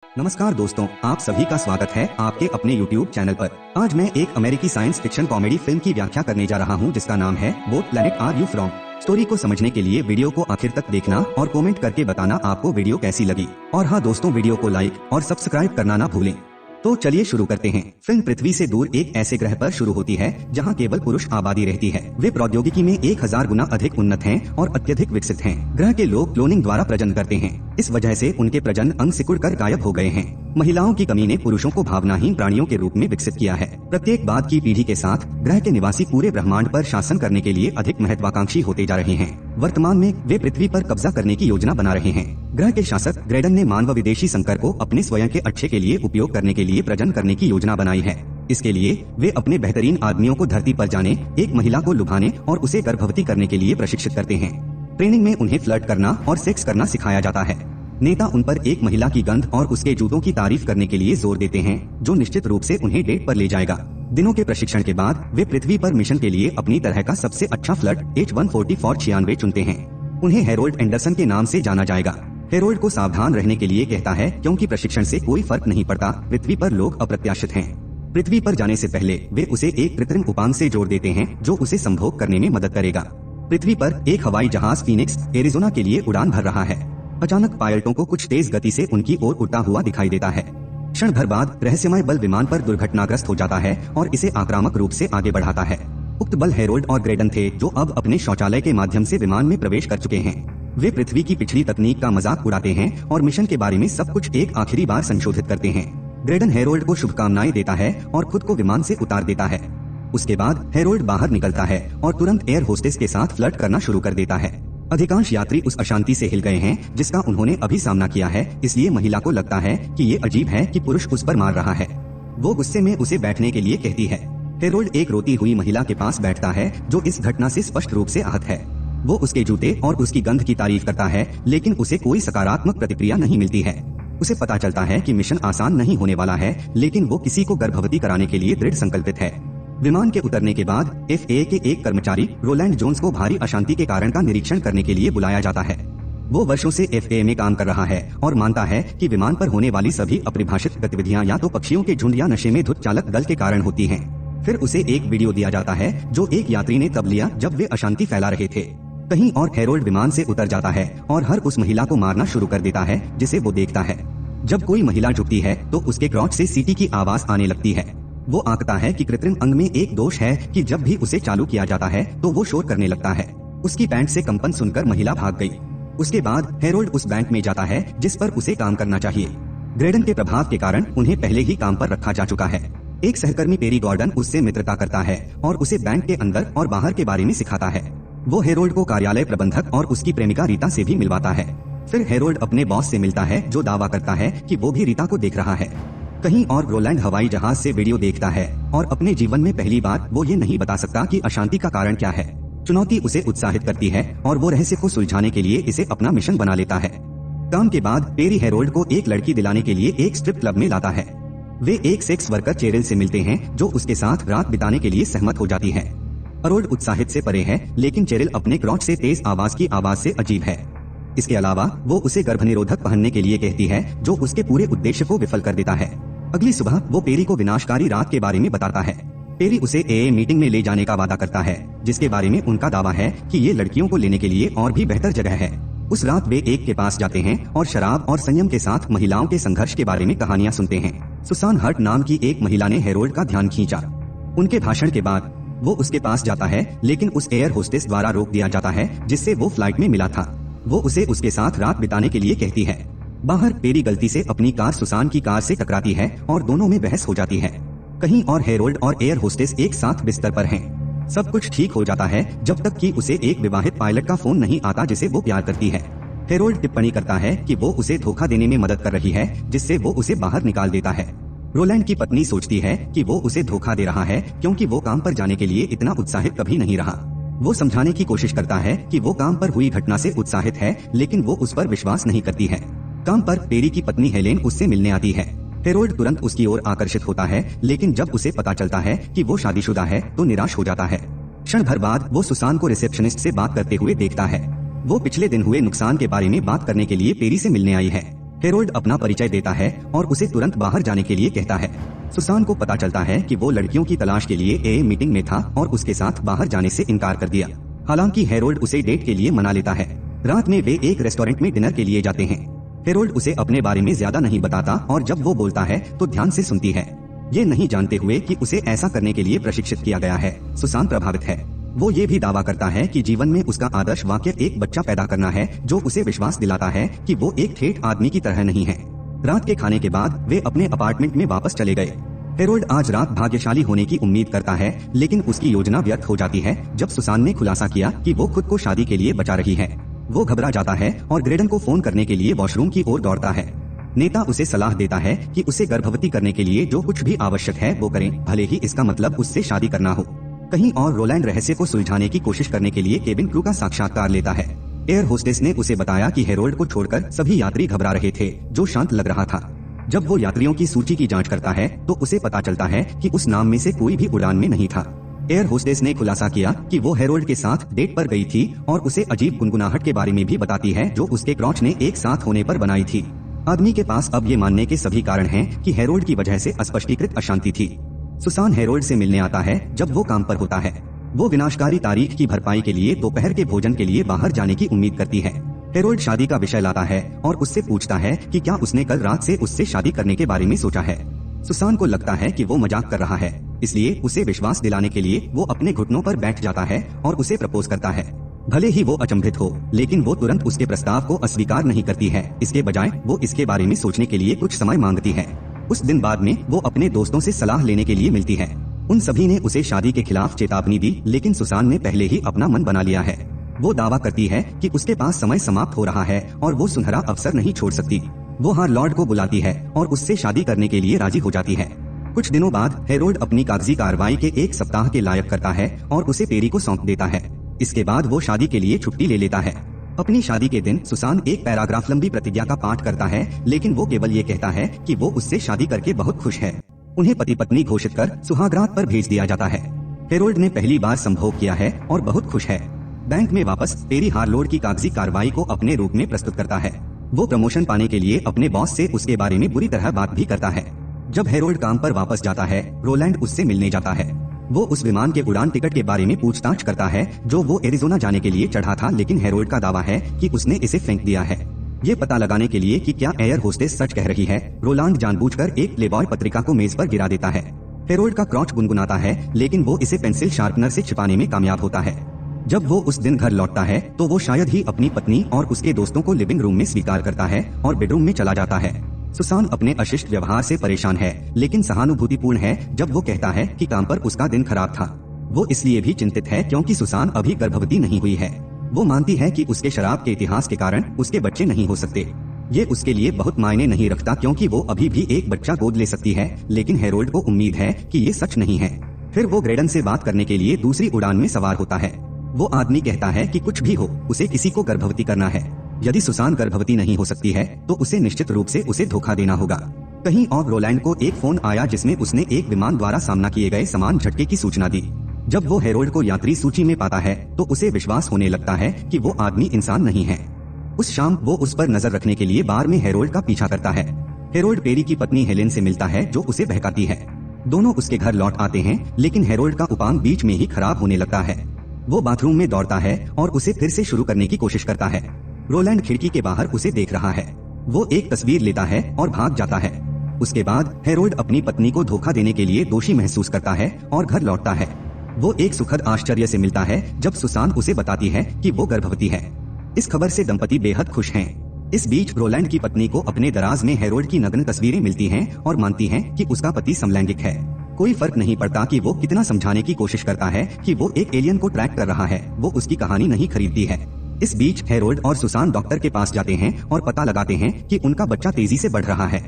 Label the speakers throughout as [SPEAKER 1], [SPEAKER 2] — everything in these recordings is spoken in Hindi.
[SPEAKER 1] नमस्कार दोस्तों, आप सभी का स्वागत है आपके अपने YouTube चैनल पर। आज मैं एक अमेरिकी साइंस फिक्शन कॉमेडी फिल्म की व्याख्या करने जा रहा हूं जिसका नाम है what planet are you from. Story को समझने के लिए वीडियो को आखिर तक देखना और कमेंट करके बताना आपको वीडियो कैसी लगी। और हाँ दोस्तों, वीडियो को लाइक और सब्सक्राइब करना ना भूलें। तो चलिए शुरू करते हैं। फिल्म पृथ्वी से दूर एक ऐसे ग्रह पर शुरू होती है जहां केवल पुरुष आबादी रहती है। वे प्रौद्योगिकी में 1000 गुना अधिक उन्नत हैं और अत्यधिक विकसित हैं। ग्रह के लोग क्लोनिंग द्वारा प्रजनन करते हैं। इस वजह से उनके प्रजनन अंग सिकुड़कर गायब हो गए हैं। महिलाओं की कमी ने पुरुषों को भावनाहीन प्राणियों के रूप में विकसित किया है। प्रत्येक बाद की पीढ़ी के साथ ग्रह के निवासी पूरे ब्रह्मांड पर शासन करने के लिए अधिक महत्वाकांक्षी होते जा रहे हैं। वर्तमान में वे पृथ्वी पर कब्जा करने की योजना बना रहे हैं। ग्रह के शासक ग्रेडन ने मानव विदेशी संकर को अपने स्वयं के अच्छे के लिए उपयोग करने के लिए प्रजनन करने की योजना बनाई है। इसके लिए वे अपने बेहतरीन आदमियों को धरती पर जाने, एक महिला को लुभाने और उसे गर्भवती करने के लिए प्रशिक्षित करते हैं। ट्रेनिंग में उन्हें फ्लर्ट करना और सेक्स करना सिखाया जाता है। नेता उन पर एक महिला की गंध और उसके जूतों की तारीफ करने के लिए जोर देते हैं, जो निश्चित रूप से उन्हें डेट पर ले जाएगा। दिनों के प्रशिक्षण के बाद वे पृथ्वी पर मिशन के लिए अपनी तरह का सबसे अच्छा फ्लर्ट H-144-96 चुनते हैं। उन्हें हेरोल्ड एंडरसन के नाम से जाना जाएगा। हेरोल्ड को सावधान रहने के लिए कहता है क्योंकि प्रशिक्षण से कोई फर्क नहीं पड़ता, पृथ्वी पर लोग अप्रत्याशित हैं। पृथ्वी पर जाने से पहले वे उसे एक कृत्रिम उपांग से जोड़ देते हैं जो उसे संभोग करने में मदद करेगा। पृथ्वी पर एक हवाई जहाज फीनिक्स, एरिजोना के लिए उड़ान भर रहा है। अचानक पायलटों को कुछ तेज गति से उनकी ओर उड़ता हुआ दिखाई देता है। क्षण भर बाद रहस्यमय बल विमान पर दुर्घटनाग्रस्त हो जाता है और इसे आक्रामक रूप से आगे बढ़ाता है। उक्त बल हेरोल्ड और ग्रेडन थे, जो अब अपने शौचालय के माध्यम से विमान में प्रवेश कर चुके हैं। वे पृथ्वी की पिछली तकनीक का मजाक उड़ाते हैं और मिशन के बारे में सब कुछ एक आखिरी बार संशोधित करते हैं। ग्रेडन हेरोल्ड को शुभकामनाएं देता है और खुद को विमान से उतार देता है। उसके बाद हेरोल्ड बाहर निकलता है और तुरंत एयर होस्टेस के साथ फ्लर्ट करना शुरू कर देता है। अधिकांश यात्री उस अशांति से हिल गए हैं जिसका उन्होंने अभी सामना किया है, इसलिए महिला को लगता है कि ये अजीब है कि पुरुष उस पर मार रहा है। वो गुस्से में उसे बैठने के लिए कहती है। हेरोल्ड एक रोती हुई महिला के पास बैठता है जो इस घटना से स्पष्ट रूप से आहत है। वो उसके जूते और उसकी गंध की तारीफ करता है, लेकिन उसे कोई सकारात्मक प्रतिक्रिया नहीं मिलती है। उसे पता चलता है कि मिशन आसान नहीं होने वाला है, लेकिन वो किसी को गर्भवती कराने के लिए दृढ़ संकल्पित है। विमान के उतरने के बाद FAA के एक कर्मचारी रोलैंड जोन्स को भारी अशांति के कारण का निरीक्षण करने के लिए बुलाया जाता है। वो वर्षों से FAA में काम कर रहा है और मानता है कि विमान पर होने वाली सभी अपरिभाषित गतिविधियां या तो पक्षियों के झुंड या नशे में धुत चालक दल के कारण होती हैं। फिर उसे एक वीडियो दिया जाता है जो एक यात्री ने तब लिया जब वे अशांति फैला रहे थे। कहीं और हेरोल्ड विमान से उतर जाता है और हर उस महिला को मारना शुरू कर देता है जिसे वो देखता है। जब कोई महिला झुकती है तो उसके क्रोच से सीटी की आवाज आने लगती है। वो आंकता है कि कृत्रिम अंग में एक दोष है कि जब भी उसे चालू किया जाता है तो वो शोर करने लगता है। उसकी पैंट से कंपन सुनकर महिला भाग गई। उसके बाद हेरोल्ड उस बैंक में जाता है जिस पर उसे काम करना चाहिए। ग्रेडन के प्रभाव के कारण उन्हें पहले ही काम पर रखा जा चुका है। एक सहकर्मी पेरी गॉर्डन उससे मित्रता करता है और उसे बैंक के अंदर और बाहर के बारे में सिखाता है। वो हेरोल्ड को कार्यालय प्रबंधक और उसकी प्रेमिका रीता से भी मिलवाता है। फिर हेरोल्ड अपने बॉस से मिलता है जो दावा करता है कि वो भी रीता को देख रहा है। कहीं और रोलैंड हवाई जहाज से वीडियो देखता है और अपने जीवन में पहली बार वो ये नहीं बता सकता कि अशांति का कारण क्या है। चुनौती उसे उत्साहित करती है और वो रहस्य को सुलझाने के लिए इसे अपना मिशन बना लेता है। काम के बाद पेरी हेरोल्ड को एक लड़की दिलाने के लिए एक स्ट्रिप क्लब में लाता है। वे एक सेक्स वर्कर चेरिल से मिलते हैं जो उसके साथ रात बिताने के लिए सहमत हो जाती है। हेरोल्ड उत्साहित से परे है, लेकिन चेरिल अपने क्रोच से तेज आवाज की आवाज से अजीब है। इसके अलावा वो उसे गर्भनिरोधक पहनने के लिए कहती है जो उसके पूरे उद्देश्य को विफल कर देता है। अगली सुबह वो पेरी को विनाशकारी रात के बारे में बताता है। पेरी उसे AA मीटिंग में ले जाने का वादा करता है जिसके बारे में उनका दावा है कि ये लड़कियों को लेने के लिए और भी बेहतर जगह है। उस रात वे एक के पास जाते हैं और शराब और संयम के साथ महिलाओं के संघर्ष के बारे में कहानियां सुनते हैं। सुसान हर्ट नाम की एक महिला ने हेरोल्ड का ध्यान खींचा। उनके भाषण के बाद वो उसके पास जाता है, लेकिन उस एयर होस्टेस द्वारा रोक दिया जाता है जिससे वो फ्लाइट में मिला था। वो उसे उसके साथ रात बिताने के लिए कहती है। बाहर पेरी गलती से अपनी कार सुसान की कार से टकराती है और दोनों में बहस हो जाती है। कहीं और हेरोल्ड और एयर होस्टेस एक साथ बिस्तर पर हैं। सब कुछ ठीक हो जाता है जब तक कि उसे एक विवाहित पायलट का फोन नहीं आता जिसे वो प्यार करती है। हेरोल्ड टिप्पणी करता है कि वो उसे धोखा देने में मदद कर रही है, जिससे वो उसे बाहर निकाल देता है। रोलैंड की पत्नी सोचती है कि वो उसे धोखा दे रहा है क्योंकि वो काम पर जाने के लिए इतना उत्साहित कभी नहीं रहा। वो समझाने की कोशिश करता है कि वो काम पर हुई घटना से उत्साहित है, लेकिन वो उस पर विश्वास नहीं करती है। काम पर पेरी की पत्नी हेलेन उससे मिलने आती है। हेरोल्ड तुरंत उसकी ओर आकर्षित होता है, लेकिन जब उसे पता चलता है कि वो शादीशुदा है तो निराश हो जाता है। क्षण भर बाद वो सुसान को रिसेप्शनिस्ट से बात करते हुए देखता है। वो पिछले दिन हुए नुकसान के बारे में बात करने के लिए पेरी से मिलने आई है। हेरोल्ड अपना परिचय देता है और उसे तुरंत बाहर जाने के लिए कहता है। सुसान को पता चलता है कि वो लड़कियों की तलाश के लिए एक मीटिंग में था और उसके साथ बाहर जाने से इनकार कर दिया। हालांकि हेरोल्ड उसे डेट के लिए मना लेता है। रात में वे एक रेस्टोरेंट में डिनर के लिए जाते हैं। हेरोल्ड उसे अपने बारे में ज्यादा नहीं बताता और जब वो बोलता है तो ध्यान से सुनती है, ये नहीं जानते हुए कि उसे ऐसा करने के लिए प्रशिक्षित किया गया है। सुसान प्रभावित है। वो ये भी दावा करता है कि जीवन में उसका आदर्श वाक्य एक बच्चा पैदा करना है जो उसे विश्वास दिलाता है कि वो एक ठेठ आदमी की तरह नहीं है। रात के खाने के बाद वे अपने अपार्टमेंट में वापस चले गए। हेरोल्ड आज रात भाग्यशाली होने की उम्मीद करता है, लेकिन उसकी योजना व्यर्थ हो जाती है जब सुसान ने खुलासा किया कि वो खुद को शादी के लिए बचा रही है। वो घबरा जाता है और ग्रेडन को फोन करने के लिए वॉशरूम की ओर दौड़ता है। नेता उसे सलाह देता है कि उसे गर्भवती करने के लिए जो कुछ भी आवश्यक है वो करें, भले ही इसका मतलब उससे शादी करना हो। कहीं और रोलैंड रहस्य को सुलझाने की कोशिश करने के लिए केबिन क्रू का साक्षात्कार लेता है। एयर होस्टेस ने उसे बताया कि हेरोल्ड को छोड़कर सभी यात्री घबरा रहे थे, जो शांत लग रहा था। जब वो यात्रियों की सूची की जांच करता है तो उसे पता चलता है कि उस नाम में से कोई भी उड़ान में नहीं था। एयर होस्टेस ने खुलासा किया कि वो हेरोल्ड के साथ डेट पर गई थी और उसे अजीब गुनगुनाहट के बारे में भी बताती है जो उसके क्रॉच ने एक साथ होने पर बनाई थी। आदमी के पास अब ये मानने के सभी कारण हैं कि हेरोल्ड की वजह से अस्पष्टीकृत अशांति थी। सुसान हेरोल्ड से मिलने आता है जब वो काम पर होता है। वो विनाशकारी तारीख की भरपाई के लिए दोपहर के भोजन के लिए बाहर जाने की उम्मीद करती है। हेरोल्ड शादी का विषय लाता है और उससे पूछता है कि क्या उसने कल रात से उससे शादी करने के बारे में सोचा है। सुसान को लगता है कि वो मजाक कर रहा है, इसलिए उसे विश्वास दिलाने के लिए वो अपने घुटनों पर बैठ जाता है और उसे प्रपोज करता है। भले ही वो अचंभित हो, लेकिन वो तुरंत उसके प्रस्ताव को अस्वीकार नहीं करती है। इसके बजाय वो इसके बारे में सोचने के लिए कुछ समय मांगती है। उस दिन बाद में वो अपने दोस्तों से सलाह लेने के लिए मिलती है। उन सभी ने उसे शादी के खिलाफ चेतावनी दी, लेकिन सुसान ने पहले ही अपना मन बना लिया है। वो दावा करती है कि उसके पास समय समाप्त हो रहा है और वो सुनहरा अवसर नहीं छोड़ सकती। वो हार लॉर्ड को बुलाती है और उससे शादी करने के लिए राजी हो जाती है। कुछ दिनों बाद हेरोल्ड अपनी कागजी कार्रवाई के एक सप्ताह के लायक करता है और उसे पेरी को सौंप देता है। इसके बाद वो शादी के लिए छुट्टी ले लेता है। अपनी शादी के दिन सुसान एक पैराग्राफ लंबी प्रतिज्ञा का पाठ करता है, लेकिन वो केवल ये कहता है कि वो उससे शादी करके बहुत खुश है। उन्हें पति पत्नी घोषित कर सुहागरात पर भेज दिया जाता है। हेरोल्ड ने पहली बार संभोग किया है और बहुत खुश है। बैंक में वापस पेरी हार्लोड की कागजी कार्रवाई को अपने रूप में प्रस्तुत करता है। वो प्रमोशन पाने के लिए अपने बॉस से उसके बारे में बुरी तरह बात भी करता है। जब हेरोल्ड काम पर वापस जाता है, रोलैंड उससे मिलने जाता है। वो उस विमान के उड़ान टिकट के बारे में पूछताछ करता है जो वो एरिजोना जाने के लिए चढ़ा था, लेकिन हेरोल्ड का दावा है कि उसने इसे फेंक दिया है। ये पता लगाने के लिए कि क्या एयर होस्टेस सच कह रही है, रोलांड जानबूझकर एक प्लेबॉय पत्रिका को मेज पर गिरा देता है। हेरोल्ड का क्रॉच गुनगुनाता है, लेकिन वो इसे पेंसिल शार्पनर से छिपाने में कामयाब होता है। जब वो उस दिन घर लौटता है तो वो शायद ही अपनी पत्नी और उसके दोस्तों को लिविंग रूम में स्वीकार करता है और बेडरूम में चला जाता है। सुसान अपने अशिष्ट व्यवहार से परेशान है, लेकिन सहानुभूतिपूर्ण है जब वो कहता है कि काम पर उसका दिन खराब था। वो इसलिए भी चिंतित है क्योंकि सुसान अभी गर्भवती नहीं हुई है। वो मानती है कि उसके शराब के इतिहास के कारण उसके बच्चे नहीं हो सकते। ये उसके लिए बहुत मायने नहीं रखता क्योंकि वो अभी भी एक बच्चा गोद ले सकती है, लेकिन हेरोल्ड को उम्मीद है कि ये सच नहीं है। फिर वो ग्रेडन से बात करने के लिए दूसरी उड़ान में सवार होता है। वो आदमी कहता है कि कुछ भी हो, उसे किसी को गर्भवती करना है। यदि सुसान गर्भवती नहीं हो सकती है तो उसे निश्चित रूप से उसे धोखा देना होगा। कहीं और रोलैंड को एक फोन आया जिसमें उसने एक विमान द्वारा सामना किए गए समान झटके की सूचना दी। जब वो हेरोल्ड को यात्री सूची में पाता है तो उसे विश्वास होने लगता है कि वो आदमी इंसान नहीं है। उस शाम वो उस पर नजर रखने के लिए बार में हेरोल्ड का पीछा करता है। हेरोल्ड पेरी की पत्नी हेलेन से मिलता है जो उसे बहकाती है। दोनों उसके घर लौट आते हैं, लेकिन हेरोल्ड का उपांग बीच में ही खराब होने लगता है। वो बाथरूम में दौड़ता है और उसे फिर से शुरू करने की कोशिश करता है। रोलैंड खिड़की के बाहर उसे देख रहा है। वो एक तस्वीर लेता है और भाग जाता है। उसके बाद हेरोल्ड अपनी पत्नी को धोखा देने के लिए दोषी महसूस करता है और घर लौटता है। वो एक सुखद आश्चर्य से मिलता है जब सुसान उसे बताती है कि वो गर्भवती है। इस खबर से दंपति बेहद खुश हैं। इस बीच रोलैंड की पत्नी को अपने दराज में हेरोल्ड की नग्न तस्वीरें मिलती हैं और मानती हैं कि उसका पति समलैंगिक है। कोई फर्क नहीं पड़ता कि वो कितना समझाने की कोशिश करता है कि वो एक एलियन को ट्रैक कर रहा है, वो उसकी कहानी नहीं खरीदती है। इस बीच हेरोल्ड और सुसान डॉक्टर के पास जाते हैं और पता लगाते हैं कि उनका बच्चा तेजी से बढ़ रहा है।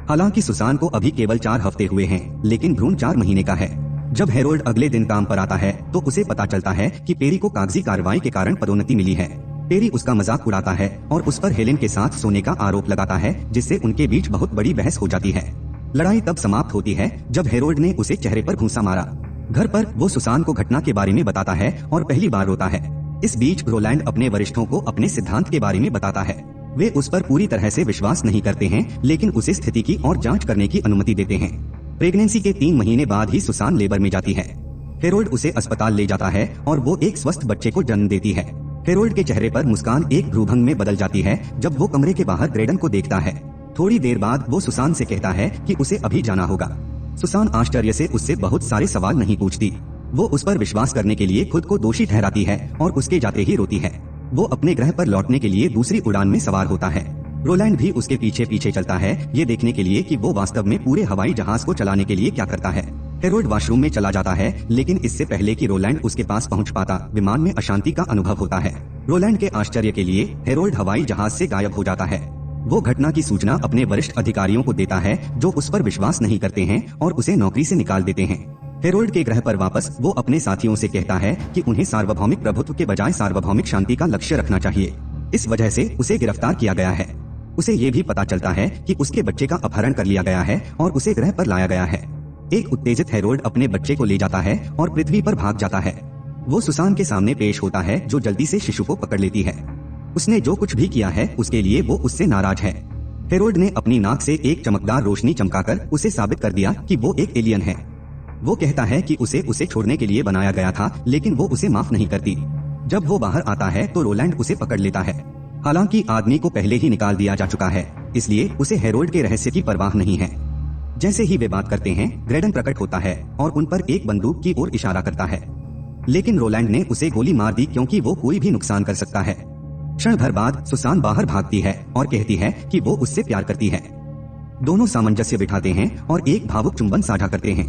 [SPEAKER 1] हालांकि सुसान को अभी केवल 4 हफ्ते हुए हैं, लेकिन भ्रूण 4 महीने का है। जब हेरोल्ड अगले दिन काम पर आता है तो उसे पता चलता है कि पेरी को कागजी कार्रवाई के कारण पदोन्नति मिली है। पेरी उसका मजाक उड़ाता है और उस पर हेलेन के साथ सोने का आरोप लगाता है, जिससे उनके बीच बहुत बड़ी बहस हो जाती है। लड़ाई तब समाप्त होती है जब हेरोल्ड ने उसे चेहरे पर घूंसा मारा। घर पर वो सुसान को घटना के बारे में बताता है और पहली बार रोता है। इस बीच रोलैंड अपने वरिष्ठों को अपने सिद्धांत के बारे में बताता है। वे उस पर पूरी तरह से विश्वास नहीं करते हैं, लेकिन उसे स्थिति की और जांच करने की अनुमति देते हैं। प्रेगनेंसी के 3 महीने बाद ही सुसान लेबर में जाती है। हेरोल्ड उसे अस्पताल ले जाता है और वो एक स्वस्थ बच्चे को जन्म देती है। हेरोल्ड के चेहरे पर मुस्कान एक भ्रूभंग में बदल जाती है जब वो कमरे के बाहर ग्रेडन को देखता है। थोड़ी देर बाद वो सुसान से कहता है कि उसे अभी जाना होगा। सुसान आश्चर्य से उससे बहुत सारे सवाल नहीं पूछती। वो उस पर विश्वास करने के लिए खुद को दोषी ठहराती है और उसके जाते ही रोती है। वो अपने ग्रह पर लौटने के लिए दूसरी उड़ान में सवार होता है। रोलैंड भी उसके पीछे पीछे चलता है, ये देखने के लिए कि वो वास्तव में पूरे हवाई जहाज को चलाने के लिए क्या करता है। हेरोल्ड वॉशरूम में चला जाता है, लेकिन इससे पहले कि रोलैंड उसके पास पहुंच पाता, विमान में अशांति का अनुभव होता है। रोलैंड के आश्चर्य के लिए हेरोल्ड हवाई जहाज से गायब हो जाता है। वो घटना की सूचना अपने वरिष्ठ अधिकारियों को देता है, जो उस पर विश्वास नहीं करते हैं और उसे नौकरी से निकाल देते हैं। हेरोल्ड के ग्रह पर वापस वो अपने साथियों से कहता है कि उन्हें सार्वभौमिक प्रभुत्व के बजाय सार्वभौमिक शांति का लक्ष्य रखना चाहिए। इस वजह से उसे गिरफ्तार किया गया है। उसे ये भी पता चलता है कि उसके बच्चे का अपहरण कर लिया गया है और उसे ग्रह पर लाया गया है। एक उत्तेजित हेरोल्ड अपने बच्चे को ले जाता है और पृथ्वी पर भाग जाता है। वो सुसान के सामने पेश होता है, जो जल्दी से शिशु को पकड़ लेती है। उसने जो कुछ भी किया है उसके लिए वो उससे नाराज है। हेरोल्ड ने अपनी नाक से एक चमकदार रोशनी चमकाकर उसे साबित कर दिया कि वो एक एलियन है। वो कहता है कि उसे छोड़ने के लिए बनाया गया था, लेकिन वो उसे माफ नहीं करती। जब वो बाहर आता है तो रोलैंड उसे पकड़ लेता है। हालांकि आदमी को पहले ही निकाल दिया जा चुका है, इसलिए उसे हेरोल्ड के रहस्य की परवाह नहीं है। जैसे ही वे बात करते हैं, ग्रेडन प्रकट होता है और उन पर एक बंदूक की ओर इशारा करता है, लेकिन रोलैंड ने उसे गोली मार दी क्योंकि वो कोई भी नुकसान कर सकता है। क्षण भर बाद सुसान बाहर भागती है और कहती है कि वो उससे प्यार करती है। दोनों सामंजस्य बिठाते हैं और एक भावुक चुंबन साझा करते हैं।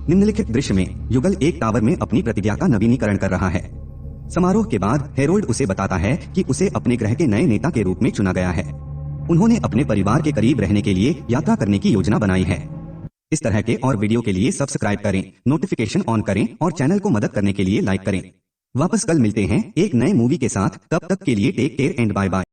[SPEAKER 1] निम्नलिखित दृश्य में युगल एक टावर में अपनी प्रतिज्ञा का नवीनीकरण कर रहा है। समारोह के बाद हेरोल्ड उसे बताता है कि उसे अपने ग्रह के नए नेता के रूप में चुना गया है। उन्होंने अपने परिवार के करीब रहने के लिए यात्रा करने की योजना बनाई है। इस तरह के और वीडियो के लिए सब्सक्राइब करें, नोटिफिकेशन ऑन करें और चैनल को मदद करने के लिए लाइक करें। वापस कल मिलते हैं एक नए मूवी के साथ। तब तक के लिए take care and bye bye.